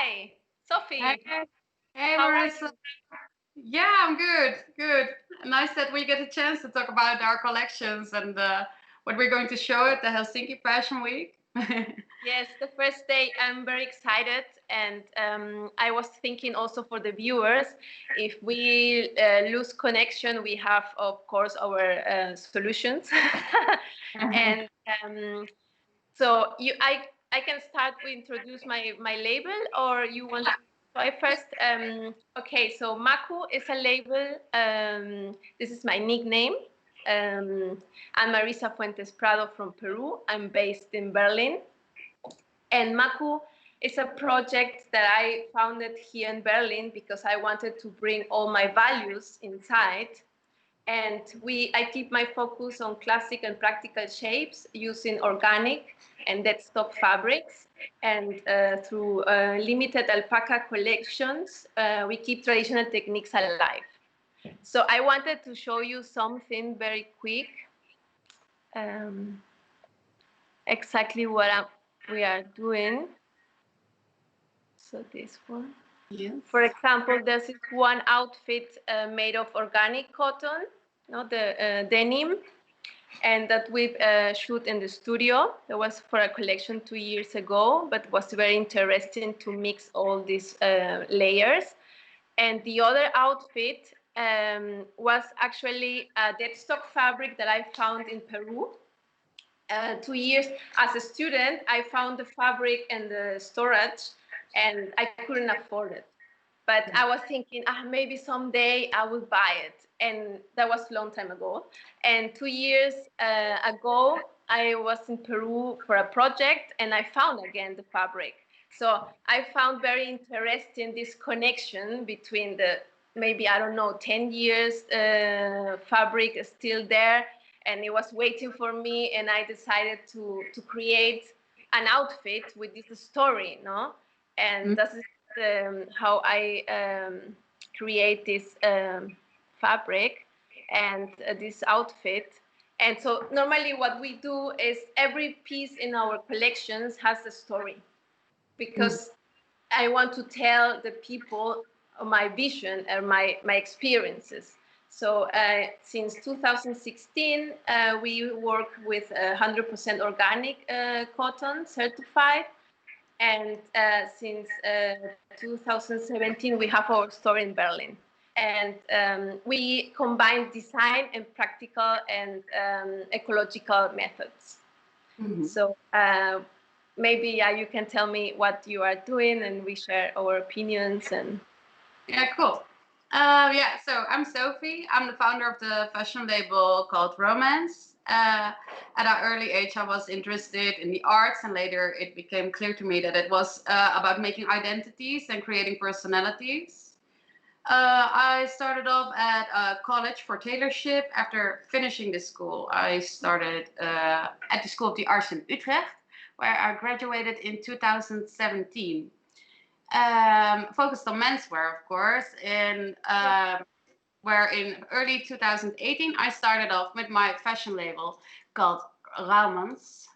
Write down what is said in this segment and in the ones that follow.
Hi, Hey, Sophie. hey, How are Marissa. you? Yeah, I'm good. Good. Nice that we get a chance to talk about our collections and what we're going to show at the Helsinki Fashion Week. Yes, the first day. I'm very excited, and I was thinking also for the viewers, if we lose connection, we have, of course, our solutions. And so I can start to introduce my label, or you want to try first? Okay, so Maqu is a label. This is my nickname. I'm Marisa Fuentes Prado from Peru. I'm based in Berlin. And Maqu is a project that I founded here in Berlin because I wanted to bring all my values inside. And I keep my focus on classic and practical shapes using organic and dead stock fabrics. And through limited alpaca collections, we keep traditional techniques alive. So I wanted to show you something very quick, um, exactly what we are doing. So this one. Yes. For example, this is one outfit made of organic cotton, the denim, and that we shoot in the studio. That was for a collection 2 years ago, but was very interesting to mix all these layers. And the other outfit was actually a dead stock fabric that I found in Peru. 2 years as a student, I found the fabric and the storage, and I couldn't afford it. But I was thinking, maybe someday I will buy it. And that was a long time ago. And 2 years ago, I was in Peru for a project, and I found again the fabric. So I found very interesting this connection between the maybe, I don't know, 10 years fabric is still there, and it was waiting for me, and I decided to create an outfit with this story, no? And that's how I create this fabric and this outfit. And so normally what we do is every piece in our collections has a story, because I want to tell the people my vision and my experiences. So since 2016, we work with 100% organic cotton certified. And since 2017, we have our store in Berlin. And we combine design and practical and ecological methods. So maybe you can tell me what you are doing, and we share our opinions. And Yeah, cool. Yeah, so I'm Sophie. I'm the founder of the fashion label called Romance. At an early age, I was interested in the arts, and later it became clear to me that it was about making identities and creating personalities. I started off at a college for tailorship. After finishing this school, I started at the School of the Arts in Utrecht, where I graduated in 2017. Focused on menswear, of course, and where in early 2018 I started off with my fashion label called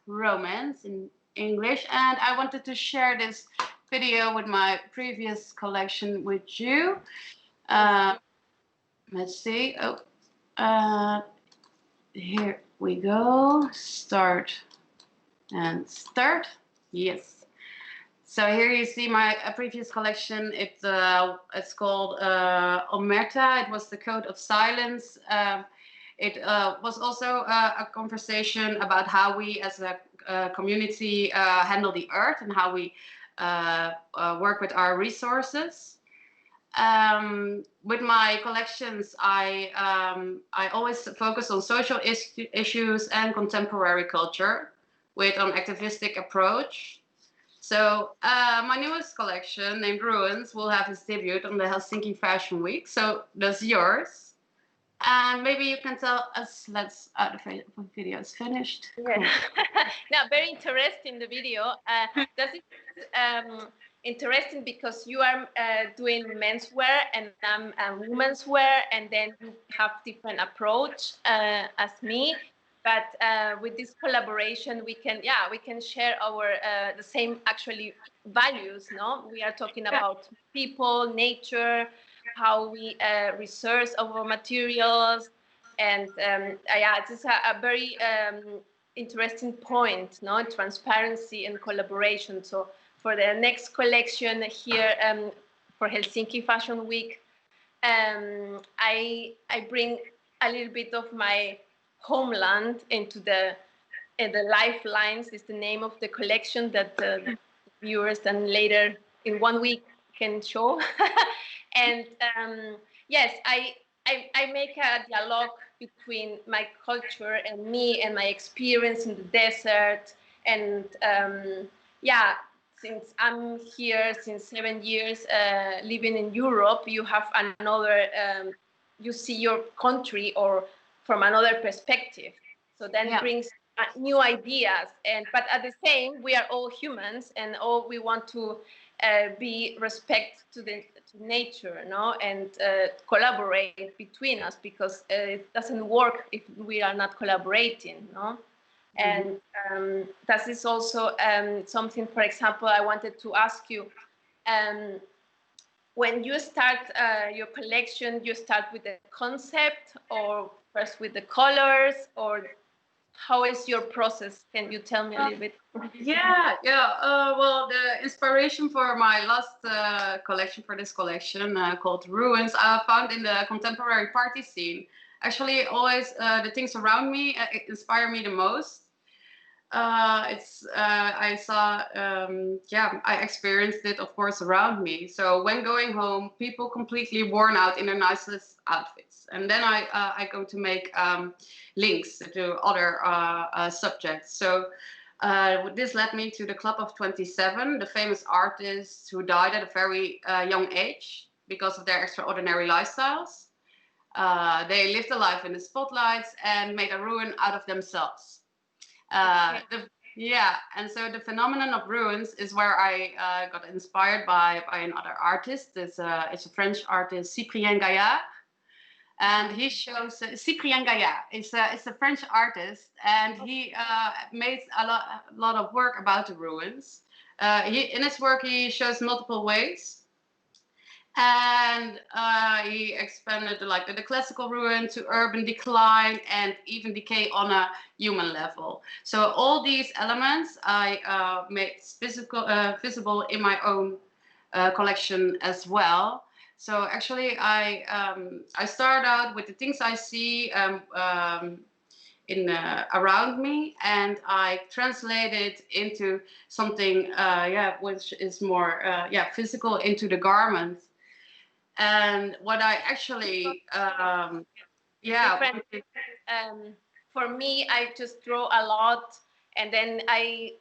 Romance in English, and I wanted to share this video with my previous collection with you. Uh, let's see. Oh, uh, here we go. Start and start. Yes. So here you see my previous collection. It's called Omerta. It was the Code of Silence. It was also a conversation about how we as a community handle the earth and how we work with our resources. With my collections, I always focus on social issues and contemporary culture with an activistic approach. So my newest collection, named Ruins, will have its debut on the Helsinki Fashion Week. So that's yours. And maybe you can tell us. The video is finished. yeah. Cool. Now, very interesting the video. That is interesting because you are doing menswear and I'm women's wear, and then you have different approach as me. But with this collaboration, we can share our the same actually values. No, we are talking about people, nature, how we resource our materials, and yeah, it's a very interesting point. No, transparency and collaboration. So for the next collection here for Helsinki Fashion Week, I bring a little bit of my homeland into the lifelines is the name of the collection that the viewers then later in 1 week can show. And yes, I make a dialogue between my culture and me and my experience in the desert. And yeah, since I'm here since 7 years living in Europe, you have another you see your country or from another perspective, so then it brings new ideas. And but at the same, we are all humans, and all we want to be respect to nature, no, and collaborate between us, because it doesn't work if we are not collaborating, no. And that is also something, for example, I wanted to ask you. When you start your collection, you start with the concept, or first with the colors, or how is your process? Can you tell me a little bit? Well, the inspiration for my last collection, for this collection called Ruins, I found in the contemporary party scene. Actually, always the things around me inspire me the most. I saw, I experienced it, of course, around me. So when going home, people completely worn out in their nicest outfits. And then I go to make links to other subjects. So this led me to the Club of 27, the famous artists who died at a very young age because of their extraordinary lifestyles. They lived a life in the spotlights and made a ruin out of themselves. And so the phenomenon of ruins is where I got inspired by another artist. It's a French artist, Cyprien Gaillard, and he shows Cyprien Gaillard. It's a French artist, and he made a lot of work about the ruins. In his work, he shows multiple ways. And he expanded the classical ruin to urban decline and even decay on a human level. So all these elements I made visible in my own collection as well. So actually I start out with the things I see around me, and I translate it into something which is more physical, into the garment. And what I actually, for me, I just draw a lot, and then I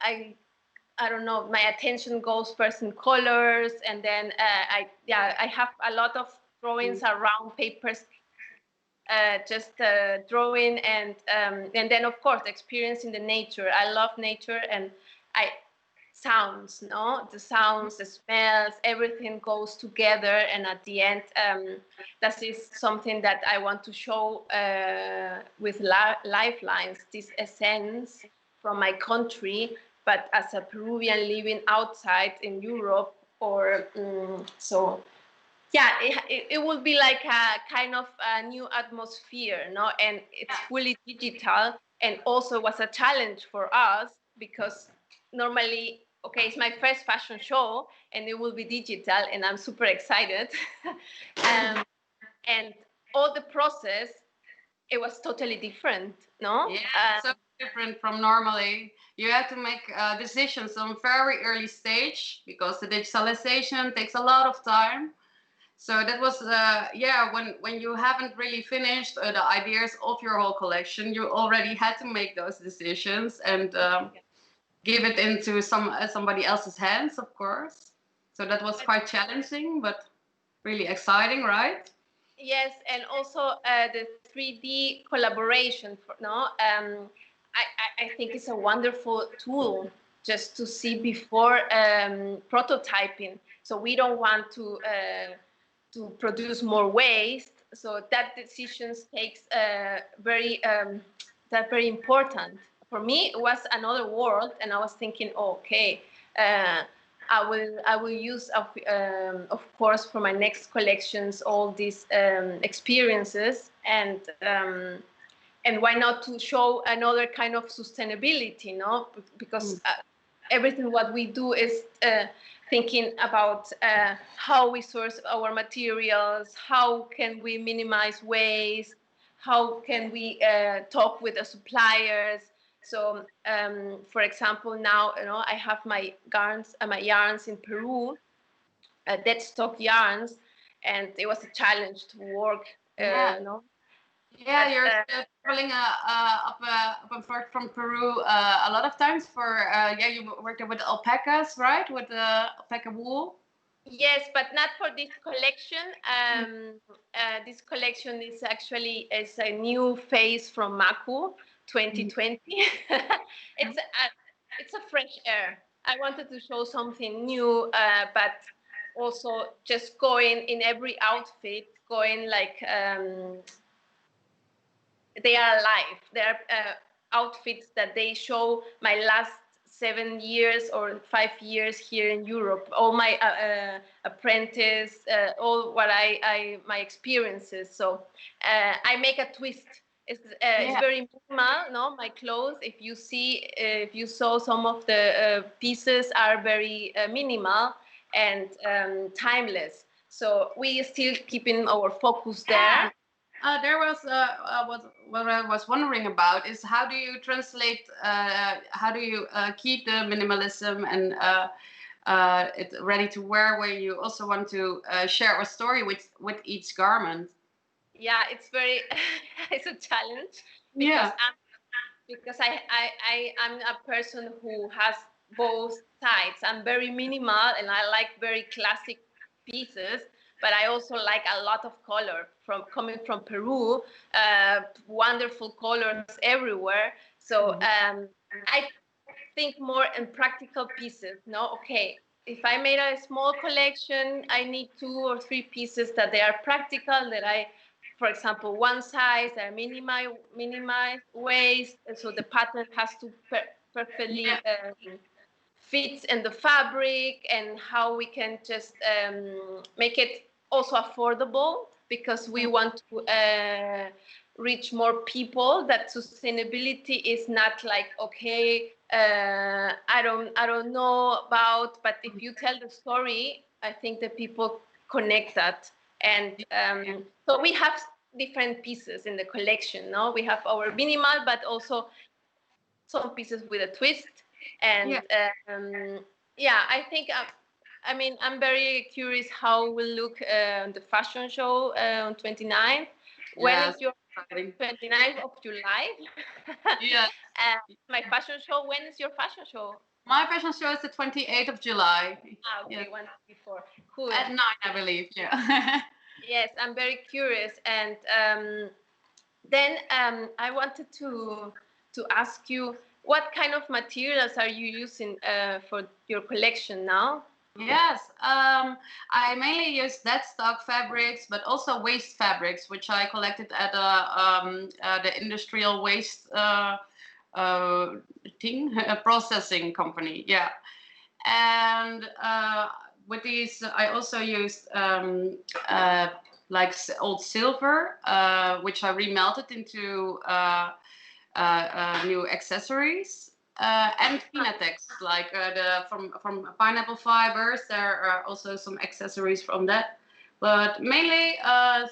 don't know, my attention goes first in colors, and then I have a lot of drawings around papers, just drawing, and then of course experiencing the nature. I love nature, and sounds, no, the sounds, the smells, everything goes together, and at the end that is something that I want to show with lifelines, this essence from my country, but as a Peruvian living outside in Europe, or so yeah, it will be like a kind of a new atmosphere, no, and it's fully digital, and also was a challenge for us, because normally, okay, it's my first fashion show and it will be digital, and I'm super excited. And all the process, it was totally different, no? So different from normally. You have to make decisions on very early stage, because the digitalization takes a lot of time. So that was, when you haven't really finished the ideas of your whole collection, you already had to make those decisions and give it into somebody else's hands, of course. So that was quite challenging, but really exciting, right? Yes, and also the 3D collaboration, I think it's a wonderful tool just to see before prototyping. So we don't want to produce more waste. So that decisions takes very that very important. For me, it was another world, and I was thinking, oh, okay, I will use of course for my next collections all these experiences, and why not to show another kind of sustainability, no? Because everything what we do is thinking about how we source our materials, how can we minimize waste, how can we talk with the suppliers. So, for example, now I have my yarns in Peru, dead stock yarns, and it was a challenge to work. Yeah, But, you're traveling up and forth from Peru a lot of times for you worked with alpacas, right? With alpaca wool. Yes, but not for this collection. This collection is actually a new phase from Maqu 2020. It's a fresh air. I wanted to show something new, but also just going in every outfit, going like they are alive. They are outfits that they show my last 7 years or 5 years here in Europe. All my apprentice, all what my experiences. So I make a twist. It's very minimal, no? My clothes. If you saw some of the pieces are very minimal and timeless. So we still keeping our focus there. There was what I was wondering about is how do you translate, how do you keep the minimalism and it ready to wear when you also want to share a story with each garment? Yeah, it's very it's a challenge because I'm a person who has both sides. I'm very minimal and I like very classic pieces, but I also like a lot of color from coming from Peru, wonderful colors everywhere. So I think more in practical pieces. No, okay. If I made a small collection, I need 2 or 3 pieces that they are practical, that for example, one size, I minimize waste, so the pattern has to perfectly fits in the fabric, and how we can just make it also affordable, because we want to reach more people. That sustainability is not like, okay, I don't know about, but if you tell the story, I think that people connect that. And so we have different pieces in the collection. No, we have our minimal, but also some pieces with a twist. And I think I mean, I'm very curious how we'll look on the fashion show on 29th. When is your 29th of July? My fashion show. When is your fashion show? My fashion show is the 28th of July. Okay, one before. Cool. At 9, I believe. Yeah. Yes, I'm very curious. And then I wanted to ask you, what kind of materials are you using for your collection now? Yes, I mainly use dead stock fabrics, but also waste fabrics, which I collected at the industrial waste processing company. Yeah, and with these, I also used like old silver, which I remelted into new accessories. And Finatex, like from pineapple fibers. There are also some accessories from that, but mainly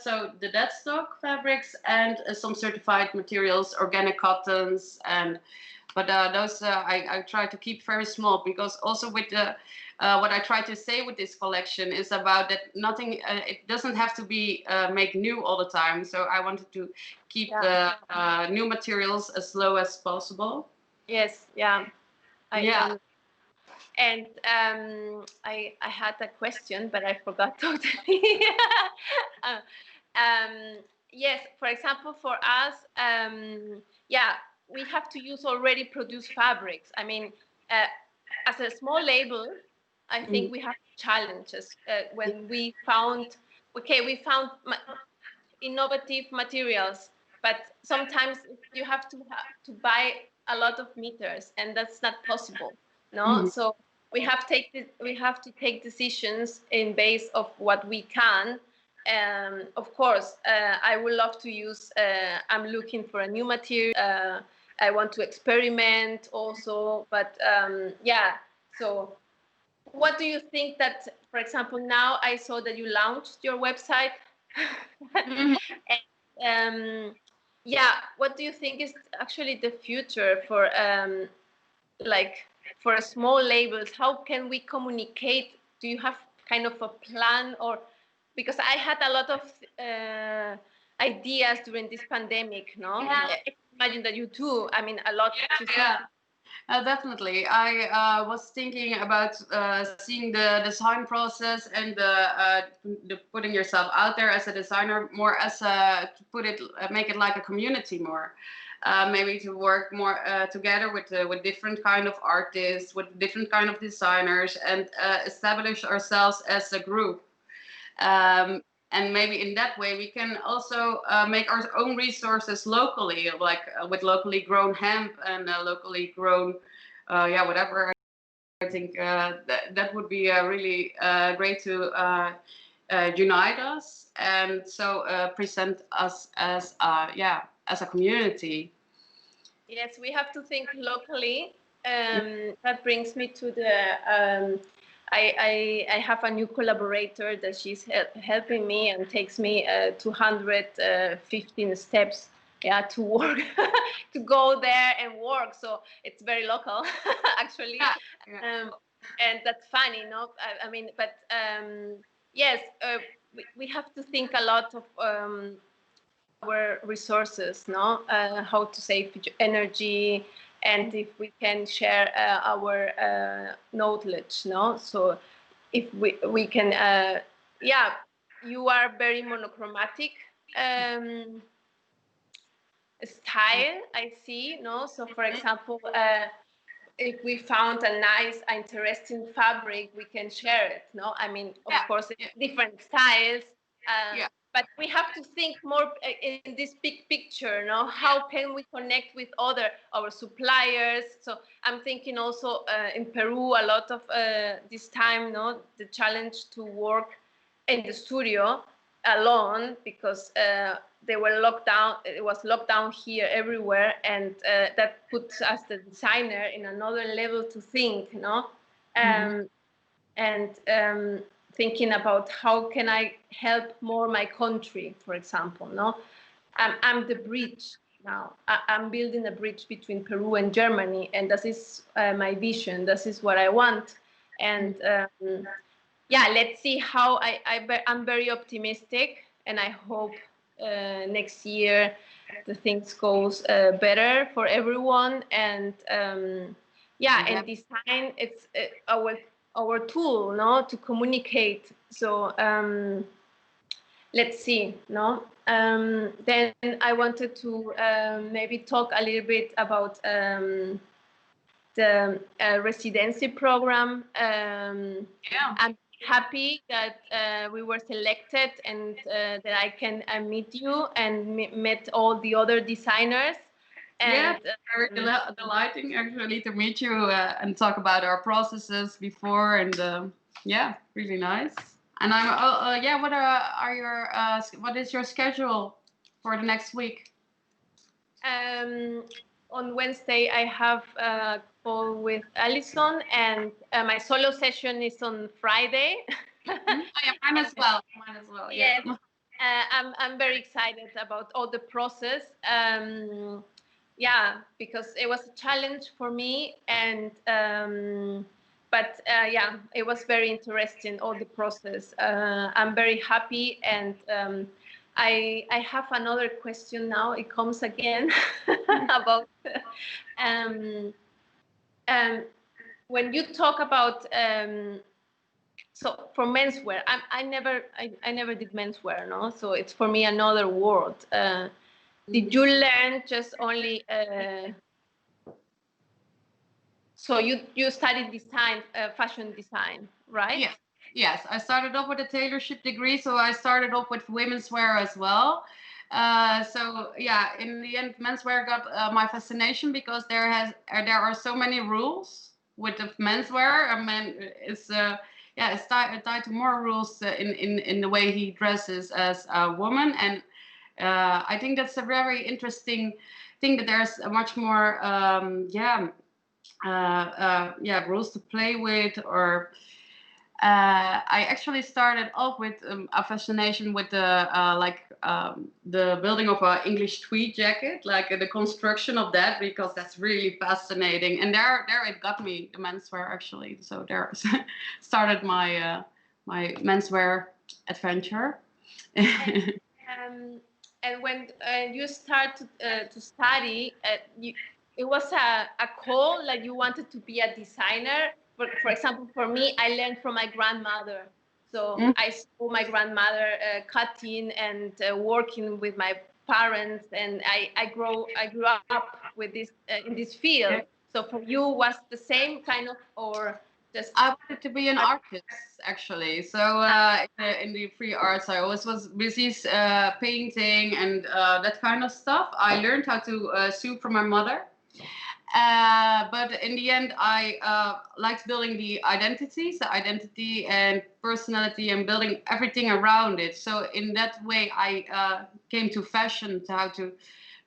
so the dead stock fabrics and some certified materials, organic cottons, and but those I try to keep very small, because also with the what I try to say with this collection is about that nothing, it doesn't have to be made new all the time. So I wanted to keep the new materials as low as possible. Yes, yeah. And I had a question, but I forgot totally. Yes, for example, for us, we have to use already produced fabrics. I mean, as a small label, I think we have challenges when we found, we found innovative materials, but sometimes you have to buy a lot of meters, and that's not possible. No, so we have to take decisions in base of what we can. Of course, I would love to use. I'm looking for a new material. I want to experiment also, but yeah. So, what do you think that, for example, now I saw that you launched your website. And, yeah, what do you think is actually the future for like for small labels? How can we communicate? Do you have kind of a plan? Or because I had a lot of ideas during this pandemic, no? Yeah. I imagine that you too. I mean, a lot to say. Definitely. I was thinking about seeing the design process and the putting yourself out there as a designer more as a, to put it, make it like a community more. Maybe to work more together with different kind of artists, with different kind of designers, and establish ourselves as a group. And maybe in that way we can also make our own resources locally, like with locally grown hemp and locally grown, whatever. I think that would be really great to unite us, and so present us as as a community. Yes, we have to think locally. That brings me to the. I have a new collaborator that she's helping me and takes me 215 steps, yeah, to work, to go there and work. So it's very local, actually. And that's funny, no? I mean, but yes, we have to think a lot of our resources, no? How to save energy, and if we can share our knowledge, no? So if we can, yeah, you are very monochromatic style, I see, no? So for example, if we found a nice, interesting fabric, we can share it, no? I mean, of course, it's different styles, but we have to think more in this big picture, no? How can we connect with our suppliers? So I'm thinking also in Peru, a lot of this time, no? The challenge to work in the studio alone, because they were locked down. It was locked down here everywhere, and that puts us, the designer, in another level to think, no? And thinking about how can I help more my country, for example, no? I'm the bridge now. I'm building a bridge between Peru and Germany, and this is my vision. This is what I want, and yeah, let's see how I'm very optimistic, and I hope next year the things goes better for everyone. And yeah, and design, it's our tool, no, to communicate. So let's see, no. Then I wanted to maybe talk a little bit about the residency program. I'm happy that we were selected, and that I can meet you and met all the other designers. And very delighting actually to meet you and talk about our processes before, and really nice. And I'm what is your schedule for the next week? On Wednesday, I have a call with Alison, and my solo session is on Friday. Mine as well. Yes. I'm very excited about all the process. Yeah, because it was a challenge for me, and but yeah, it was very interesting, all the process. I'm very happy, and I have another question now. It comes again about when you talk about so for menswear, I never did menswear, no. So it's for me another world. Did you learn just only? So you studied design, fashion design, right? Yes. I started off with a tailorship degree, so I started off with women's wear as well. So yeah, in the end, menswear got my fascination because there are so many rules with the menswear. I mean, it's yeah, it's tied to more rules in the way he dresses as a woman, and I think that's a very interesting thing that there's a much more yeah, rules to play with. Or I actually started off with a fascination with the building of an English tweed jacket, like the construction of that, because that's really fascinating. And there it got me the menswear actually. So there started my my menswear adventure. Um, and when you start to study, it was a call, like you wanted to be a designer. For example, for me, I learned from my grandmother. So I saw my grandmother cutting and working with my parents, and I grew up with this in this field. So for you, was the same kind of, or just? I wanted to be an artist, actually. So in the free arts, I always was busy painting and that kind of stuff. I learned how to sew from my mother. But in the end, I liked building the identity and personality, and building everything around it. So in that way, I came to fashion, to how to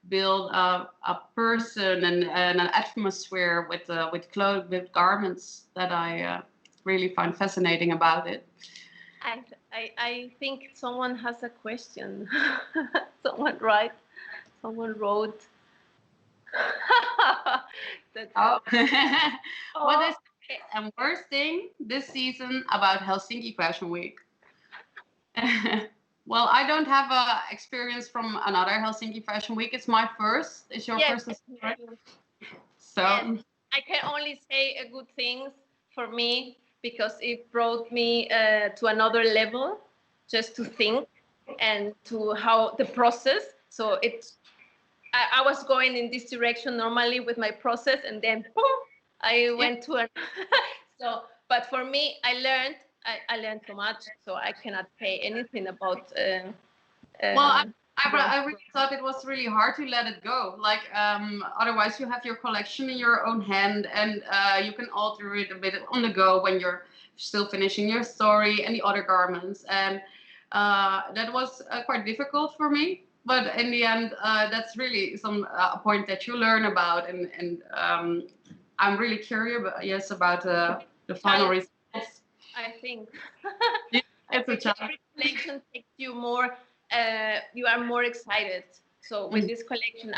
build a person and an atmosphere with clothes, with garments, that I really find fascinating about it. I think someone has a question. Someone wrote. Oh. What is the worst thing this season about Helsinki Fashion Week? Well, I don't have a experience from another Helsinki Fashion Week. It's my first. It's your first. So yes, I can only say good things for me, because it brought me to another level, just to think and to how the process. So I was going in this direction normally with my process, and then boom, I went to so. But for me, I learned so much, so I cannot say anything about. Well, I really thought it was really hard to let it go. Like otherwise, you have your collection in your own hand, and you can alter it a bit on the go when you're still finishing your story and the other garments. And that was quite difficult for me. But in the end, that's really a point that you learn about, and I'm really curious about the final results. I think. It's a challenge. Every collection takes you more. You are more excited. So with this collection,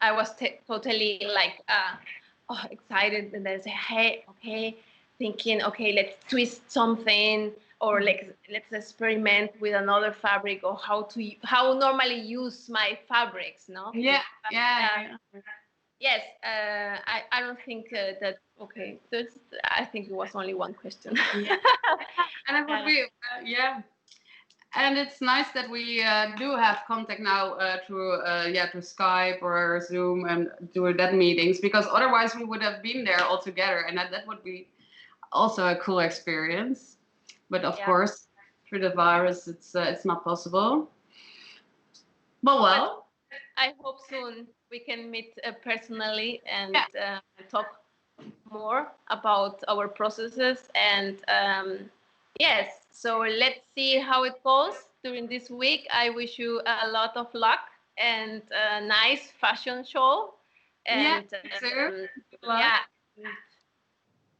I was totally like excited, and then say, hey, okay, thinking, okay, let's twist something, or like let's experiment with another fabric, or how normally use my fabrics, no? Yeah. Yes, I don't think that. Okay, I think it was only one question. Yeah. And it would be yeah. And it's nice that we do have contact now through Skype or Zoom, and do that meetings, because otherwise we would have been there all together, and that would be also a cool experience. But of course, through the virus, it's not possible. But well, I hope soon we can meet personally and talk more about our processes. And yes, so let's see how it goes during this week. I wish you a lot of luck and a nice fashion show. And yeah,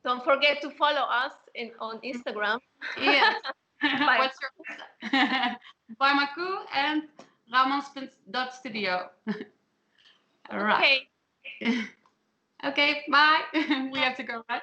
don't forget to follow us on Instagram. Yes. What's your by Maqu and Roumans.studio. All right. Okay. Okay, bye. We have to go, right?